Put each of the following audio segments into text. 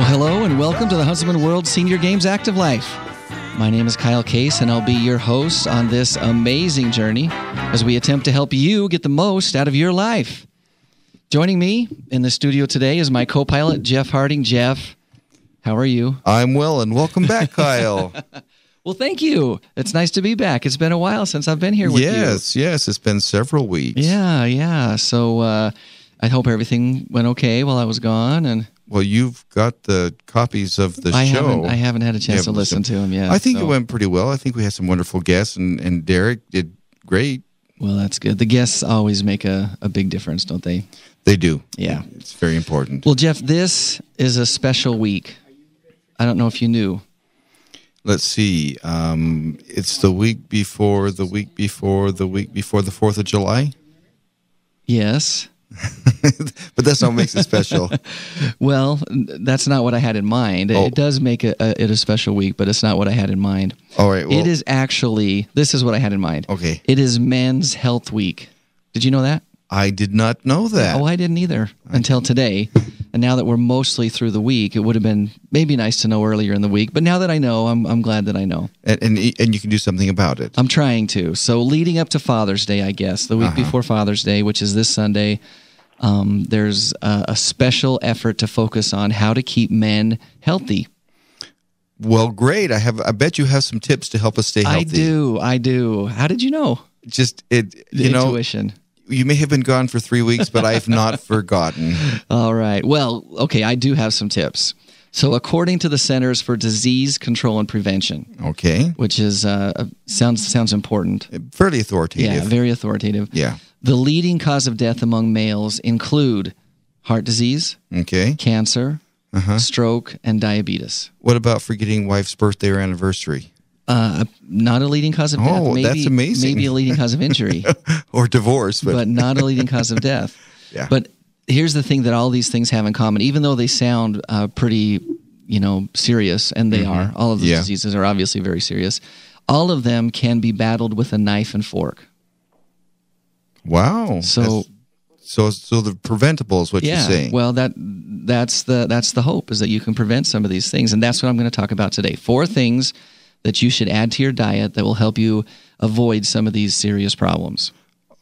Hello and welcome to the Huntsman World Senior Games Active Life. My name is Kyle Case, and I'll be your host on this amazing journey as we attempt to help you get the most out of your life. Joining me in the studio today is my co-pilot, Jeff Harding. Jeff, how are you? I'm well, and welcome back, Kyle. Well, thank you. It's nice to be back. It's been a while since I've been here with you. Yes, it's been several weeks. Yeah. So I hope everything went okay while I was gone. And well, you've got the copies of the show. I haven't had a chance to listen to them yet. I think it went pretty well. I think we had some wonderful guests, and Derek did great. Well, that's good. The guests always make a big difference, don't they? They do. Yeah. It's very important. Well, Jeff, this is a special week. I don't know if you knew. Let's see. It's the week before the 4th of July. Yes. But that's not what makes it special. Well, that's not what I had in mind. It does make it a special week, but it's not what I had in mind. All right. Well, it is actually, this is what I had in mind. Okay. It is Men's Health Week. Did you know that? I did not know that. Oh, I didn't either until today. And now that we're mostly through the week, it would have been maybe nice to know earlier in the week. But now that I know, I'm glad that I know. And you can do something about it. I'm trying to. So leading up to Father's Day, I guess, the week before Father's Day, which is this Sunday, there's a special effort to focus on how to keep men healthy. Well, great. I bet you have some tips to help us stay healthy. I do. How did you know? Just Intuition. You may have been gone for 3 weeks, but I've not forgotten. All right. Well, okay, I do have some tips. So according to the Centers for Disease Control and Prevention, which is sounds important. Fairly authoritative. Yeah, very authoritative. Yeah. The leading cause of death among males include heart disease, cancer, stroke, and diabetes. What about forgetting wife's birthday or anniversary? Not a leading cause of death. Oh, that's amazing. Maybe a leading cause of injury. Or divorce. But not a leading cause of death. Yeah. But here's the thing that all these things have in common, even though they sound pretty, serious, and they are. All of the diseases are obviously very serious. All of them can be battled with a knife and fork. Wow. So the preventable is what you're saying. Well, that's the hope, is that you can prevent some of these things, and that's what I'm going to talk about today. 4 things that you should add to your diet that will help you avoid some of these serious problems.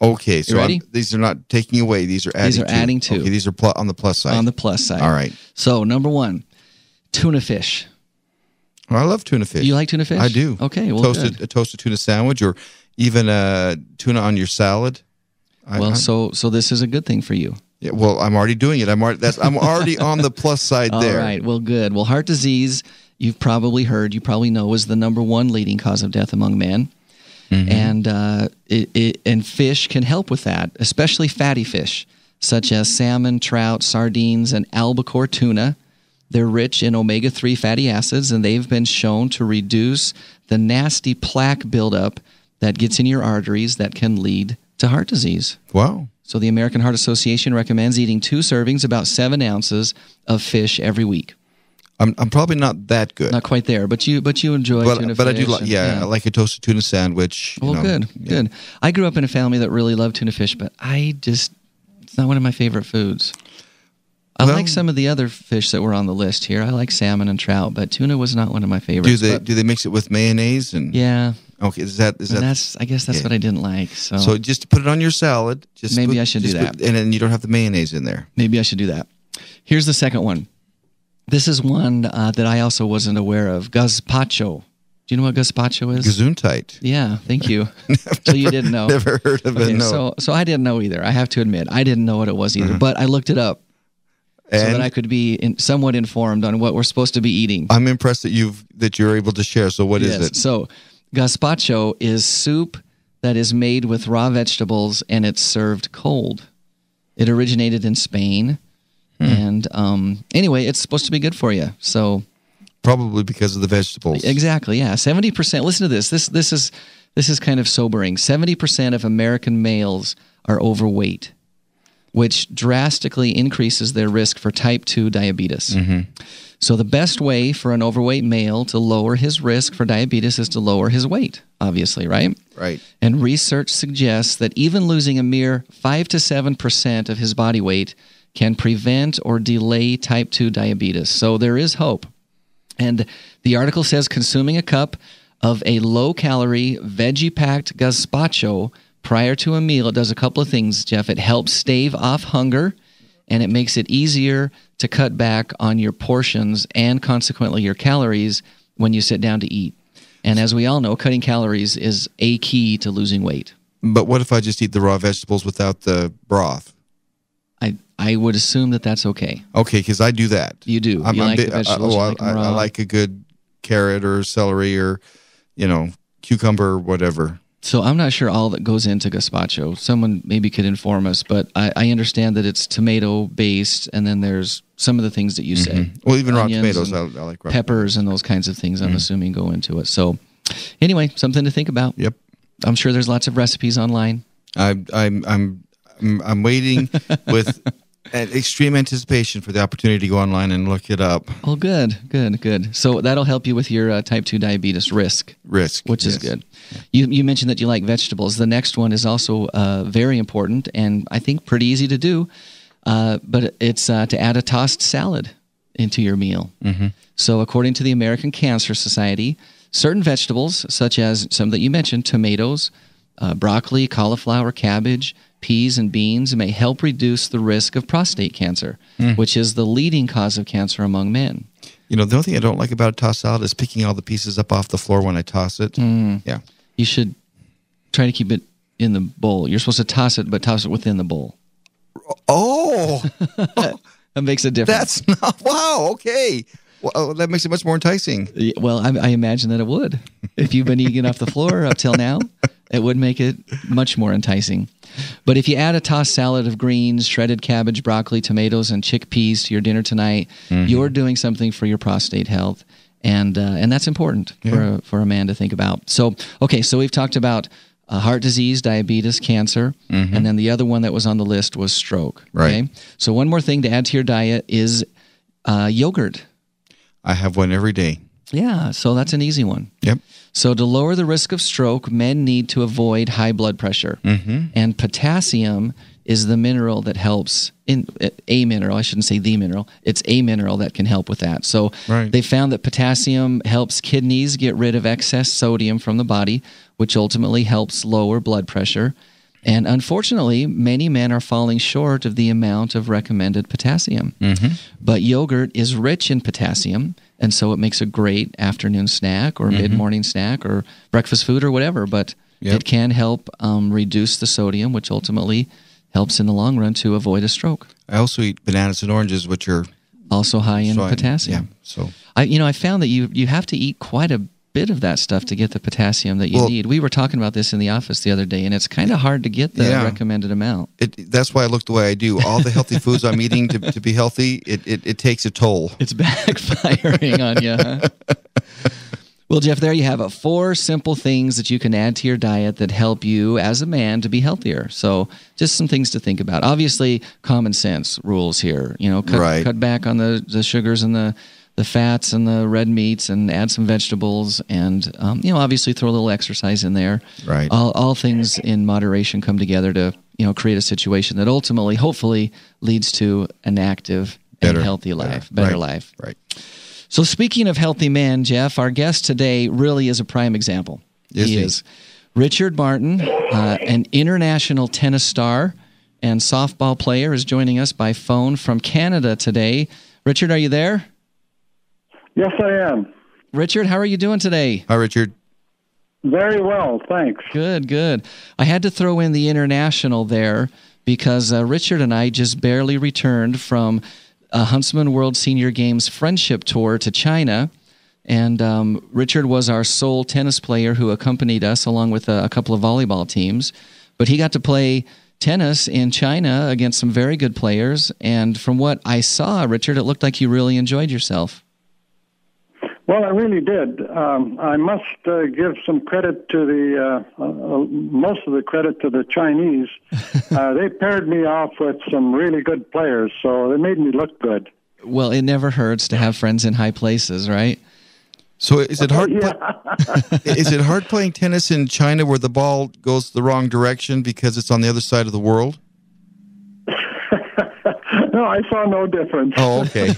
Okay, so ready? These are not taking away; these are adding. These are adding to. Okay, these are on the plus side. On the plus side. All right. So number 1, tuna fish. Oh, I love tuna fish. You like tuna fish? I do. Okay, well, a toasted tuna sandwich, or even tuna on your salad. So this is a good thing for you. Yeah. Well, I'm already doing it. I'm already on the plus side there. All right. Well, good. Well, heart disease, you've probably heard, you probably know, is the number 1 leading cause of death among men. And and fish can help with that, especially fatty fish, such as salmon, trout, sardines, and albacore tuna. They're rich in omega-3 fatty acids, and they've been shown to reduce the nasty plaque buildup that gets in your arteries that can lead to heart disease. Wow. So the American Heart Association recommends eating 2 servings, about 7 ounces of fish every week. I'm probably not that good. Not quite there, but you enjoy tuna fish. But I do like, I like a toasted tuna sandwich. Well, good. I grew up in a family that really loved tuna fish, but it's not one of my favorite foods. I like some of the other fish that were on the list here. I like salmon and trout, but tuna was not one of my favorites. Do they mix it with mayonnaise? Yeah. Okay, is that? I guess that's what I didn't like. So just put it on your salad. Maybe I should do that. And then you don't have the mayonnaise in there. Maybe I should do that. Here's the second one. This is one that I also wasn't aware of. Gazpacho. Do you know what gazpacho is? Gesundheit. Yeah, thank you. So you didn't know. Never heard of it, no. So I didn't know either. I have to admit. I didn't know what it was either. But I looked it up so that I could be somewhat informed on what we're supposed to be eating. I'm impressed that you're able to share. So what is it? So gazpacho is soup that is made with raw vegetables, and it's served cold. It originated in Spain. And anyway, it's supposed to be good for you. So probably because of the vegetables. Exactly. Yeah. 70%. Listen to this. This is kind of sobering. 70% of American males are overweight, which drastically increases their risk for type 2 diabetes. So the best way for an overweight male to lower his risk for diabetes is to lower his weight. obviously, right? Right. And research suggests that even losing a mere 5 to 7% of his body weight can prevent or delay type 2 diabetes. So there is hope. And the article says consuming a cup of a low-calorie, veggie-packed gazpacho prior to a meal, it does a couple of things, Jeff. It helps stave off hunger, and it makes it easier to cut back on your portions and consequently your calories when you sit down to eat. And as we all know, cutting calories is a key to losing weight. But what if I just eat the raw vegetables without the broth? I would assume that that's okay. Okay, because I do that. You do. You like the vegetables, you like them raw. I like a good carrot or celery or, cucumber or whatever. So I'm not sure all that goes into gazpacho. Someone maybe could inform us, but I understand that it's tomato-based, and then there's some of the things that you said. Well, even raw tomatoes, I like raw peppers and those kinds of things, I'm assuming, go into it. So anyway, something to think about. Yep. I'm sure there's lots of recipes online. I'm waiting with extreme anticipation for the opportunity to go online and look it up. Oh, good. So that'll help you with your type 2 diabetes risk, which is good. You mentioned that you like vegetables. The next one is also very important and I think pretty easy to do, but it's to add a tossed salad into your meal. So according to the American Cancer Society, certain vegetables, such as some that you mentioned, tomatoes, broccoli, cauliflower, cabbage, peas, and beans, may help reduce the risk of prostate cancer, which is the leading cause of cancer among men. The only thing I don't like about a tossed salad is picking all the pieces up off the floor when I toss it. Yeah. You should try to keep it in the bowl. You're supposed to toss it, but toss it within the bowl. Oh! That makes a difference. That's not... Wow, okay. Well, that makes it much more enticing. Well, I imagine that it would. If you've been eating off the floor up till now, it would make it much more enticing. But if you add a tossed salad of greens, shredded cabbage, broccoli, tomatoes, and chickpeas to your dinner tonight, you're doing something for your prostate health, and that's important for a man to think about. So we've talked about heart disease, diabetes, cancer, and then the other one that was on the list was stroke. Right. Okay? So one more thing to add to your diet is yogurt. I have one every day. Yeah, so that's an easy one. Yep. So to lower the risk of stroke, men need to avoid high blood pressure. And potassium is the mineral that helps, a mineral, I shouldn't say the mineral, it's a mineral that can help with that. So they found that potassium helps kidneys get rid of excess sodium from the body, which ultimately helps lower blood pressure. And unfortunately, many men are falling short of the amount of recommended potassium. But yogurt is rich in potassium, and so it makes a great afternoon snack or mid-morning snack or breakfast food or whatever. But it can help reduce the sodium, which ultimately helps in the long run to avoid a stroke. I also eat bananas and oranges, which are also high in potassium. Yeah, so I found that you have to eat quite a bit of that stuff to get the potassium that you need. We were talking about this in the office the other day, and it's kind of hard to get the recommended amount. That's why I look the way I do. All the healthy foods I'm eating to be healthy, it takes a toll. It's backfiring on you, huh? Well, Jeff, there you have it. 4 simple things that you can add to your diet that help you as a man to be healthier. So just some things to think about. Obviously, common sense rules here. Cut back on the sugars and the fats and the red meats, and add some vegetables, and obviously throw a little exercise in there. Right. All things in moderation come together to create a situation that ultimately, hopefully, leads to an active and healthy life, better life. Right. So speaking of healthy men, Jeff, our guest today really is a prime example. He is Richard Barton, an international tennis star and softball player, is joining us by phone from Canada today. Richard, are you there? Yes, I am. Richard, how are you doing today? Hi, Richard. Very well, thanks. Good. I had to throw in the international there because Richard and I just barely returned from a Huntsman World Senior Games Friendship Tour to China. And Richard was our sole tennis player who accompanied us along with a couple of volleyball teams. But he got to play tennis in China against some very good players. And from what I saw, Richard, it looked like you really enjoyed yourself. Well, I really did. I must give some credit to most of the credit to the Chinese. They paired me off with some really good players, so they made me look good. Well, it never hurts to have friends in high places, right? So is it hard? Yeah. Is it hard playing tennis in China where the ball goes the wrong direction because it's on the other side of the world? No, I saw no difference. Oh, okay.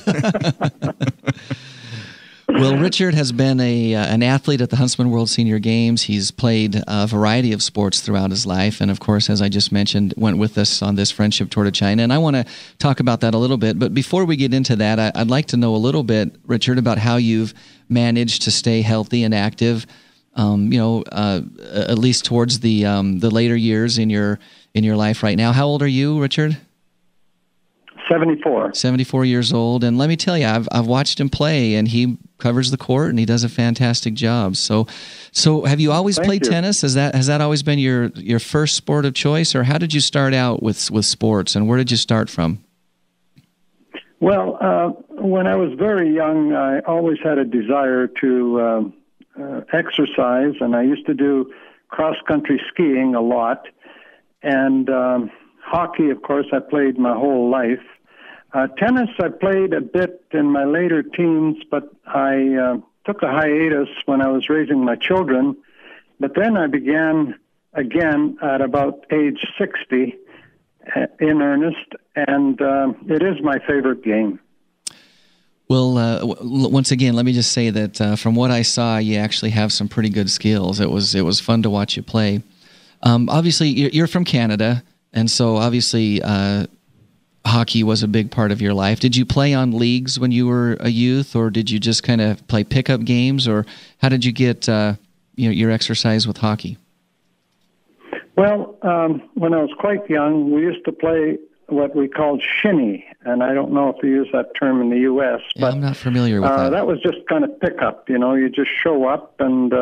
Well, Richard has been an athlete at the Huntsman World Senior Games. He's played a variety of sports throughout his life, and of course, as I just mentioned, went with us on this friendship tour to China. And I want to talk about that a little bit. But before we get into that, I'd like to know a little bit, Richard, about how you've managed to stay healthy and active. At least towards the later years in your life right now. How old are you, Richard? 74. 74 years old, and let me tell you, I've watched him play, and he covers the court, and he does a fantastic job. So have you always played tennis? Has that always been your first sport of choice, or how did you start out with sports, and where did you start from? Well, when I was very young, I always had a desire to exercise, and I used to do cross-country skiing a lot, and hockey, of course, I played my whole life. Tennis, I played a bit in my later teens, but I took a hiatus when I was raising my children. But then I began again at about age 60 in earnest, and it is my favorite game. Well, once again, let me just say that from what I saw, you actually have some pretty good skills. It was fun to watch you play. Obviously, you're from Canada, and so obviously hockey was a big part of your life. Did you play on leagues when you were a youth, or did you just kind of play pickup games, or how did you get your exercise with hockey? Well, when I was quite young, we used to play what we called shinny, and I don't know if you use that term in the U.S., but I'm not familiar with that. That was just kind of pickup. You just show up and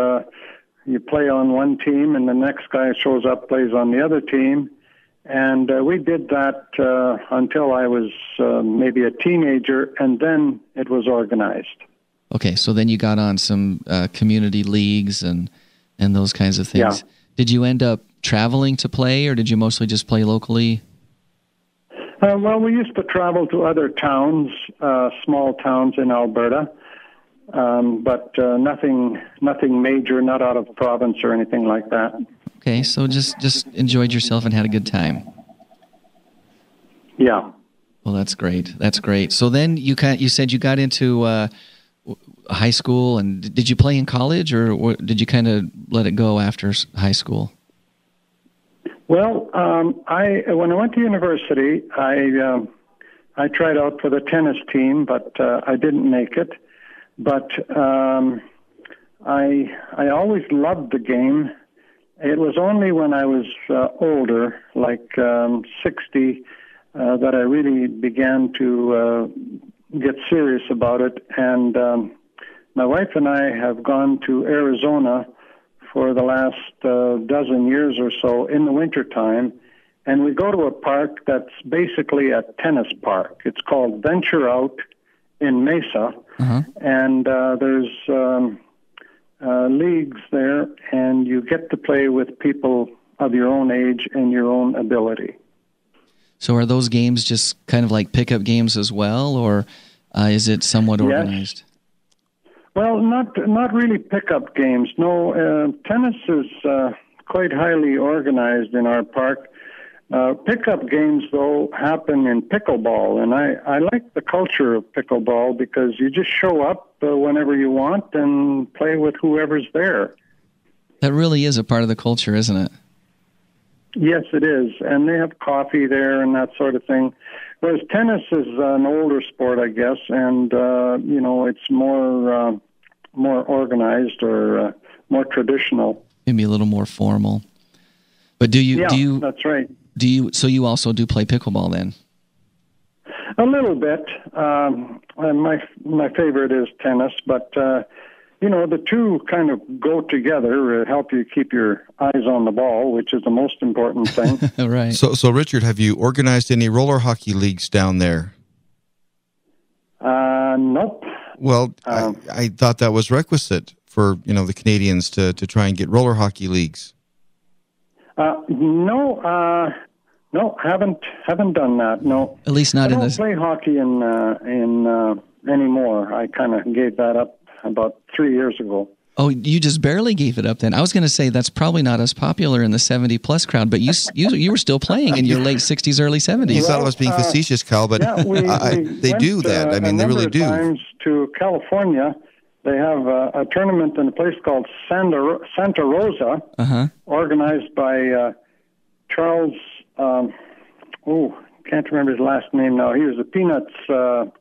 you play on one team, and the next guy shows up, plays on the other team. And we did that until I was maybe a teenager, and then it was organized. Okay, so then you got on some community leagues and those kinds of things. Yeah. Did you end up traveling to play, or did you mostly just play locally? Well, we used to travel to other towns, small towns in Alberta, but nothing major, not out of province or anything like that. Okay, so just enjoyed yourself and had a good time. Yeah. Well, that's great. That's great. So then you said you got into high school, and did you play in college, or did you kind of let it go after high school? Well, when I went to university, I tried out for the tennis team, but I didn't make it. But I always loved the game. It was only when I was older, like 60, that I really began to get serious about it. And my wife and I have gone to Arizona for the last dozen years or so in the wintertime, and we go to a park that's basically a tennis park. It's called Venture Out in Mesa, and there's leagues there, and you get to play with people of your own age and your own ability. So are those games just kind of like pickup games as well, or is it somewhat organized? Well, not really pickup games. No, tennis is quite highly organized in our park. Pickup games, though, happen in pickleball, and I like the culture of pickleball because you just show up whenever you want and play with whoever's there. That really is a part of the culture, isn't it? Yes, it is, and they have coffee there and that sort of thing. Whereas tennis is an older sport, I guess, and it's more organized or more traditional. Maybe a little more formal. But do you? That's right. So you also do play pickleball then? A little bit. My favorite is tennis, but the two kind of go together, help you keep your eyes on the ball, which is the most important thing. Right. So Richard, have you organized any roller hockey leagues down there? Nope. Well, I thought that was requisite for the Canadians to try and get roller hockey leagues. No, haven't done that. No, at least not in this. I don't play hockey in anymore. I kind of gave that up about 3 years ago. Oh, you just barely gave it up then. I was going to say that's probably not as popular in the 70-plus crowd, but you were still playing in your late 60s, early 70s. You thought I was being facetious, Kyle, but yeah, they do that. I mean, they really do. Times to California, they have a tournament in a place called Santa Rosa, organized by Charles. Can't remember his last name now. He was a Peanuts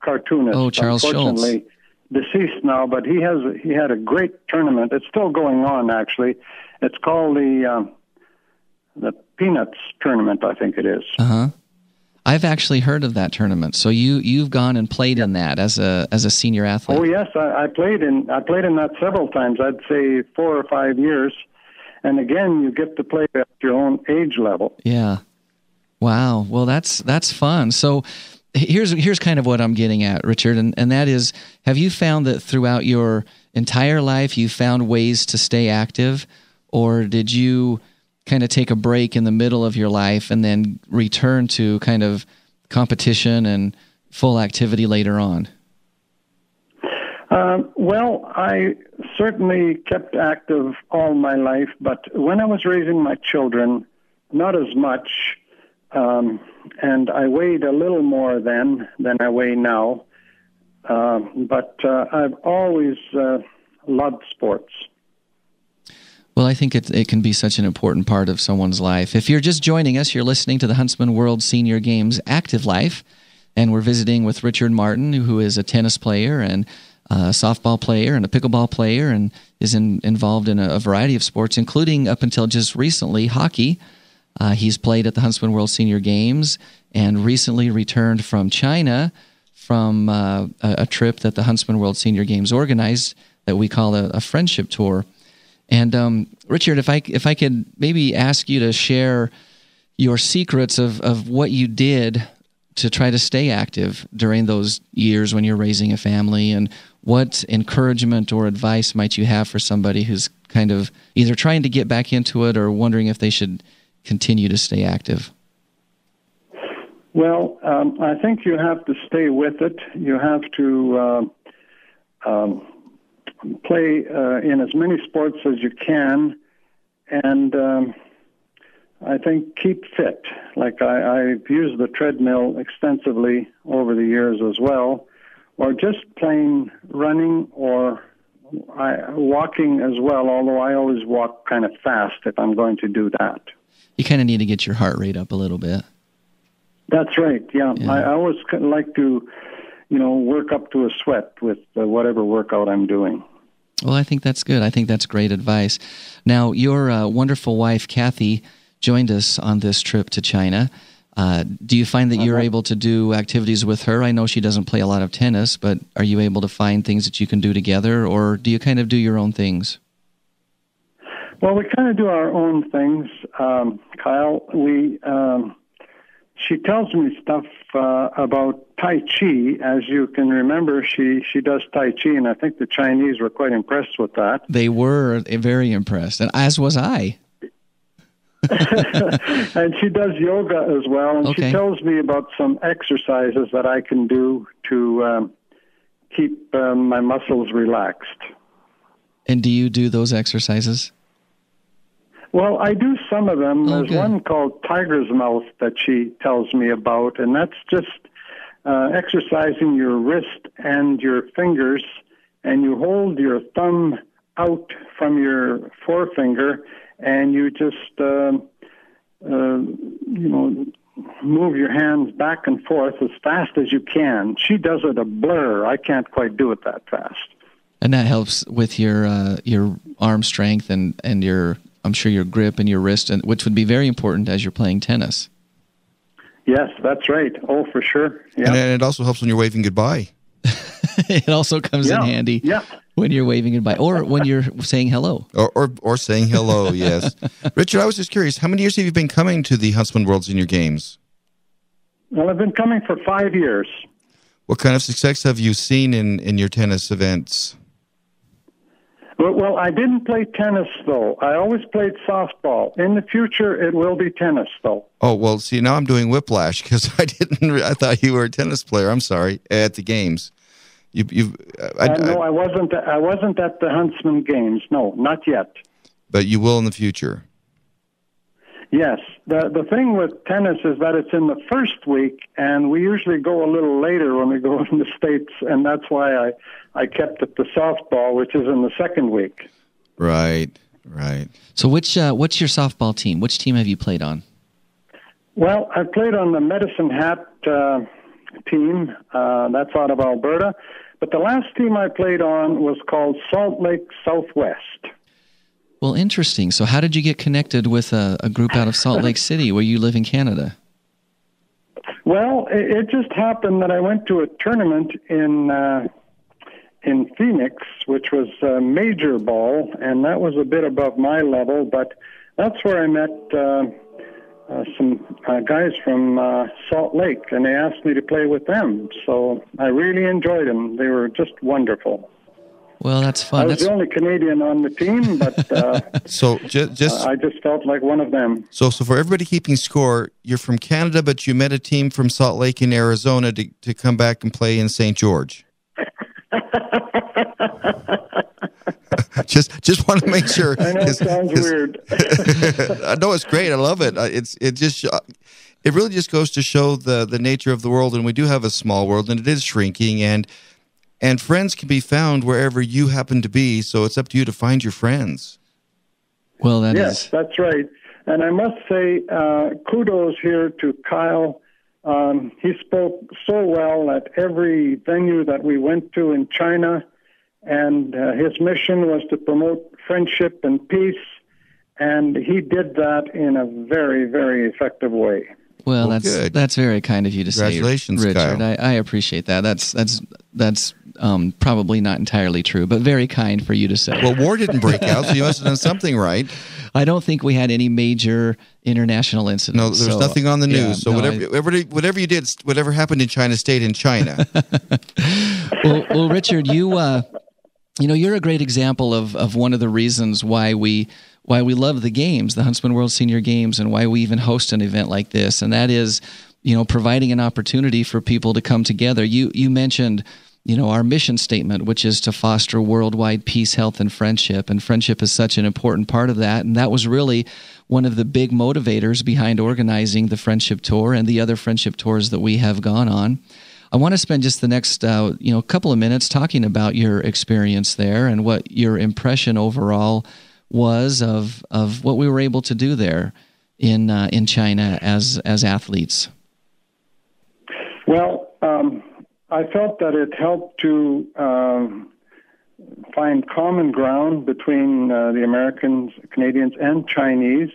cartoonist. Oh, Charles Schultz. Unfortunately, deceased now, but he had a great tournament. It's still going on, actually. It's called the Peanuts tournament, I think it is. I've actually heard of that tournament. So you've gone and played in that as a senior athlete. Oh yes, I played in that several times. I'd say 4 or 5 years. And again, you get to play at your own age level. Yeah. Wow. Well, that's fun. So here's kind of what I'm getting at, Richard, and that is, have you found that throughout your entire life you found ways to stay active, or did you kind of take a break in the middle of your life and then return to kind of competition and full activity later on? Well, I certainly kept active all my life, but when I was raising my children, not as much. And I weighed a little more then than I weigh now. But I've always loved sports. Well, I think it can be such an important part of someone's life. If you're just joining us, you're listening to the Huntsman World Senior Games Active Life, and we're visiting with Richard Martin, who is a tennis player and a softball player and a pickleball player, and is involved in a variety of sports, including up until just recently hockey. He's played at the Huntsman World Senior Games and recently returned from China from a trip that the Huntsman World Senior Games organized that we call a friendship tour. And Richard, if I could maybe ask you to share your secrets of what you did to try to stay active during those years when you're raising a family, and what encouragement or advice might you have for somebody who's kind of either trying to get back into it or wondering if they should continue to stay active? Well, I think you have to stay with it. You have to play in as many sports as you can, and I think keep fit. Like I've used the treadmill extensively over the years as well, or just plain running or walking as well, although I always walk kind of fast if I'm going to do that. You kind of need to get your heart rate up a little bit. That's right, yeah. I always like to, work up to a sweat with whatever workout I'm doing. Well, I think that's good. I think that's great advice. Now, your wonderful wife, Kathy, joined us on this trip to China. Do you find that you're able to do activities with her? I know she doesn't play a lot of tennis, but are you able to find things that you can do together, or do you kind of do your own things? Well, we kind of do our own things, Kyle. She tells me stuff about Tai Chi. As you can remember, she does Tai Chi, and I think the Chinese were quite impressed with that. They were very impressed, and as was I. And she does yoga as well, and she tells me about some exercises that I can do to keep my muscles relaxed. And do you do those exercises? Well, I do some of them. There's one called Tiger's Mouth that she tells me about, and that's just exercising your wrist and your fingers, and you hold your thumb out from your forefinger, and you just, move your hands back and forth as fast as you can. She does it a blur. I can't quite do it that fast. And that helps with your arm strength and your, I'm sure, your grip and your wrist, and which would be very important as you're playing tennis. Yes, that's right. Oh, for sure. Yeah. And it also helps when you're waving goodbye. It also comes in handy when you're waving goodbye, or when you're saying hello. Or saying hello, yes. Richard, I was just curious, how many years have you been coming to the Huntsman World Senior Games? Well, I've been coming for 5 years. What kind of success have you seen in your tennis events? Well, I didn't play tennis, though. I always played softball. In the future, it will be tennis, though. Oh, well, see, now I'm doing whiplash because I thought you were a tennis player. I'm sorry, at the games. No, I wasn't. I wasn't at the Huntsman games. No, not yet. But you will in the future. Yes. The thing with tennis is that it's in the first week, and we usually go a little later when we go in the States, and that's why I kept it to softball, which is in the second week. Right. So what's your softball team? Which team have you played on? Well, I played on the Medicine Hat team. That's out of Alberta. But the last team I played on was called Salt Lake Southwest. Well, interesting. So how did you get connected with a group out of Salt Lake City where you live in Canada? Well, it just happened that I went to a tournament in Phoenix, which was a major ball, and that was a bit above my level, but that's where I met some guys from Salt Lake, and they asked me to play with them. So I really enjoyed them. They were just wonderful. Well, that's fun. I was the only Canadian on the team, but so I just felt like one of them. So for everybody keeping score, you're from Canada, but you met a team from Salt Lake in Arizona to come back and play in St. George. just want to make sure. I know it sounds weird. No, it's great. I love it. It really just goes to show the nature of the world, and we do have a small world, and it is shrinking, and friends can be found wherever you happen to be. So it's up to you to find your friends. Well, yes, that's right. And I must say, kudos here to Kyle. He spoke so well at every venue that we went to in China, and his mission was to promote friendship and peace, and he did that in a very, very effective way. Well, that's very kind of you to say, Congratulations, Richard. Kyle. I appreciate that. That's probably not entirely true, but very kind for you to say. Well, war didn't break out, so you must have done something right. I don't think we had any major international incidents. No, there's nothing on the news. So whatever you did, whatever happened in China stayed in China. well, Richard, you're a great example of one of the reasons why we love the games, the Huntsman World Senior Games, and why we even host an event like this, and that is, providing an opportunity for people to come together. You mentioned, our mission statement, which is to foster worldwide peace, health, and friendship is such an important part of that, and that was really one of the big motivators behind organizing the Friendship Tour and the other Friendship Tours that we have gone on. I want to spend just the next couple of minutes talking about your experience there and what your impression overall was of what we were able to do there in China as athletes. Well, I felt that it helped to find common ground between the Americans, Canadians, and Chinese,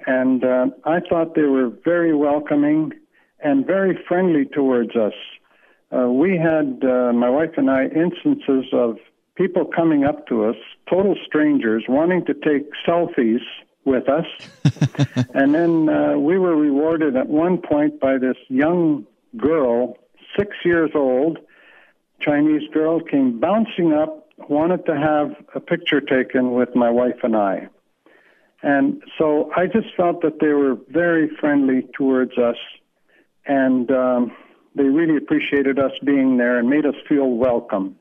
and I thought they were very welcoming and very friendly towards us. We had, my wife and I, instances of people coming up to us, total strangers, wanting to take selfies with us. And then we were rewarded at one point by this young girl, 6 years old, Chinese girl, came bouncing up, wanted to have a picture taken with my wife and I. And so I just felt that they were very friendly towards us, and they really appreciated us being there and made us feel welcome.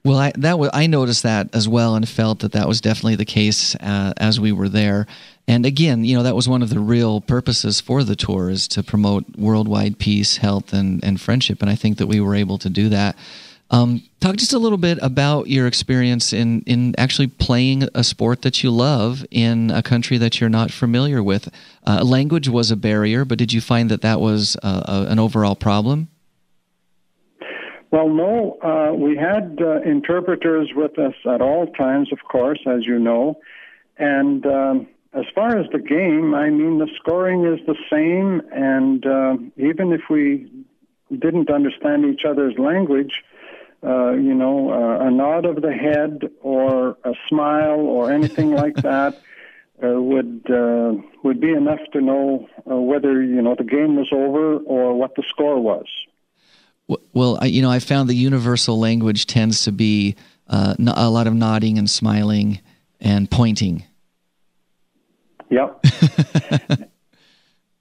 Well, I noticed that as well, and felt that was definitely the case as we were there. And again, that was one of the real purposes for the tour, is to promote worldwide peace, health, and friendship. And I think that we were able to do that. Talk just a little bit about your experience in actually playing a sport that you love in a country that you're not familiar with. Language was a barrier, but did you find that was an overall problem? Well, no. We had interpreters with us at all times, of course, as you know. And as far as the game, I mean, the scoring is the same. And even if we didn't understand each other's language, a nod of the head or a smile or anything like that would be enough to know whether, the game was over or what the score was. Well, I found the universal language tends to be a lot of nodding and smiling and pointing. Yep.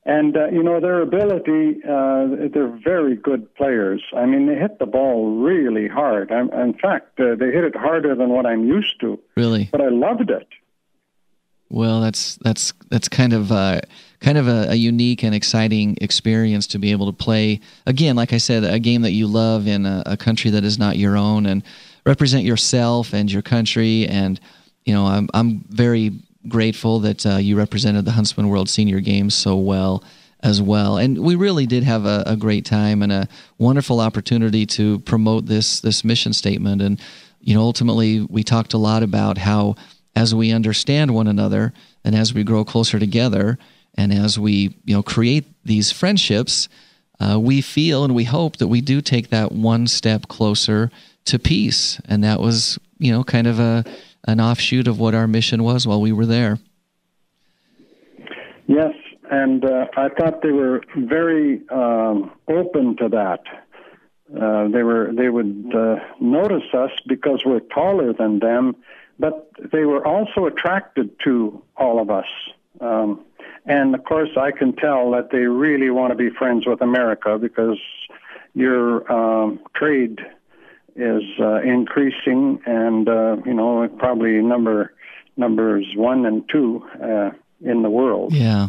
And, their ability, they're very good players. I mean, they hit the ball really hard. In fact, they hit it harder than what I'm used to. Really? But I loved it. Well, that's kind of a unique and exciting experience to be able to play, again, like I said, a game that you love in a country that is not your own, and represent yourself and your country. And, I'm very grateful that you represented the Huntsman World Senior Games so well as well. And we really did have a great time and a wonderful opportunity to promote this mission statement. And, ultimately we talked a lot about how, as we understand one another and as we grow closer together and as we, create these friendships, we feel and we hope that we do take that one step closer to peace. And that was, kind of an offshoot of what our mission was while we were there. Yes, and I thought they were very open to that. They would notice us because we're taller than them, but they were also attracted to all of us. And of course, I can tell that they really want to be friends with America because your trade is increasing, and probably numbers 1 and 2 in the world. Yeah.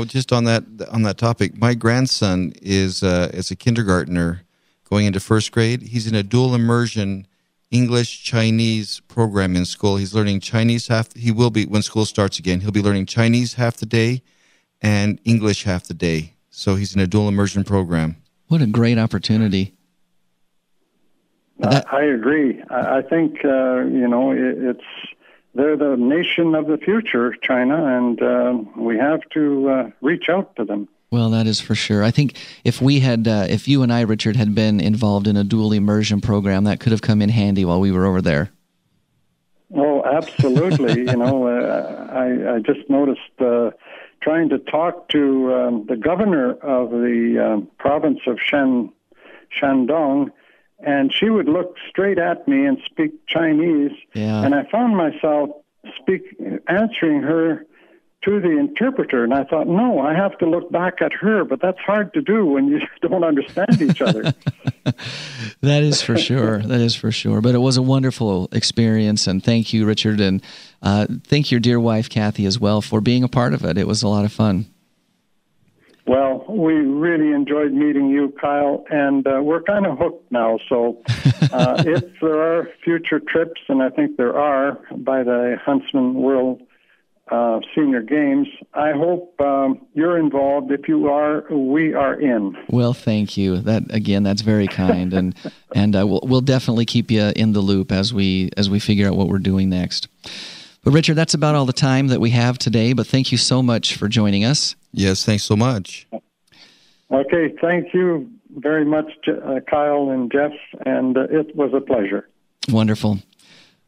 Just on that topic, my grandson is a kindergartner going into first grade. He's in a dual immersion English-Chinese program in school. He's learning Chinese he will be, when school starts again, he'll be learning Chinese half the day and English half the day. So he's in a dual immersion program. What a great opportunity. I agree. I think, they're the nation of the future, China, and we have to reach out to them. Well, that is for sure. I think if you and I, Richard, had been involved in a dual immersion program, that could have come in handy while we were over there. Oh, absolutely. I just noticed trying to talk to the governor of the province of Shandong, and she would look straight at me and speak Chinese, and I found myself answering her to the interpreter, and I thought, no, I have to look back at her, but that's hard to do when you don't understand each other. That is for sure. But it was a wonderful experience, and thank you, Richard, and thank your dear wife, Kathy, as well, for being a part of it. It was a lot of fun. Well, we really enjoyed meeting you, Kyle, and we're kind of hooked now. So if there are future trips, and I think there are, by the Huntsman World Senior Games, I hope you're involved. If you are, we are in. Well, thank you. That's very kind, and we'll definitely keep you in the loop as we figure out what we're doing next. But Richard, that's about all the time that we have today. But thank you so much for joining us. Yes, thanks so much. Okay, thank you very much, Kyle and Jeff, and it was a pleasure. Wonderful.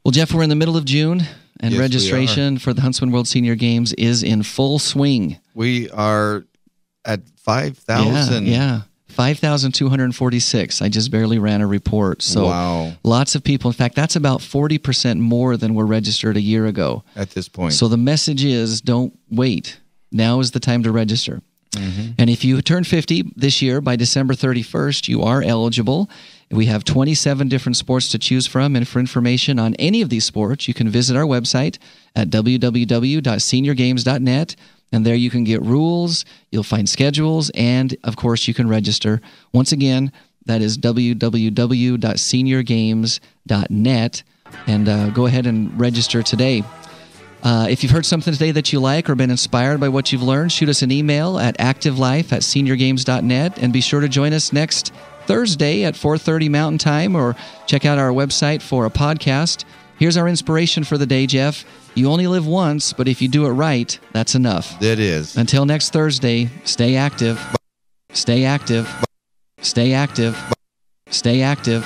Well, Jeff, we're in the middle of June, and yes, registration for the Huntsman World Senior Games is in full swing. We are at 5,000. Yeah. 5,246. I just barely ran a report. So wow. Lots of people. In fact, that's about 40% more than were registered a year ago. At this point. So the message is, don't wait. Now is the time to register. Mm-hmm. And if you turn 50 this year by December 31st, you are eligible. We have 27 different sports to choose from, and for information on any of these sports, you can visit our website at www.seniorgames.net, and there you can get rules, you'll find schedules, and, of course, you can register. Once again, that is www.seniorgames.net, and go ahead and register today. If you've heard something today that you like or been inspired by what you've learned, shoot us an email at activelife@seniorgames.net, and be sure to join us next Thursday at 4:30 Mountain Time, or check out our website for a podcast. Here's our inspiration for the day, Jeff. You only live once, but if you do it right, that's enough. That is. Until next Thursday, stay active. Stay active. Stay active. Stay active.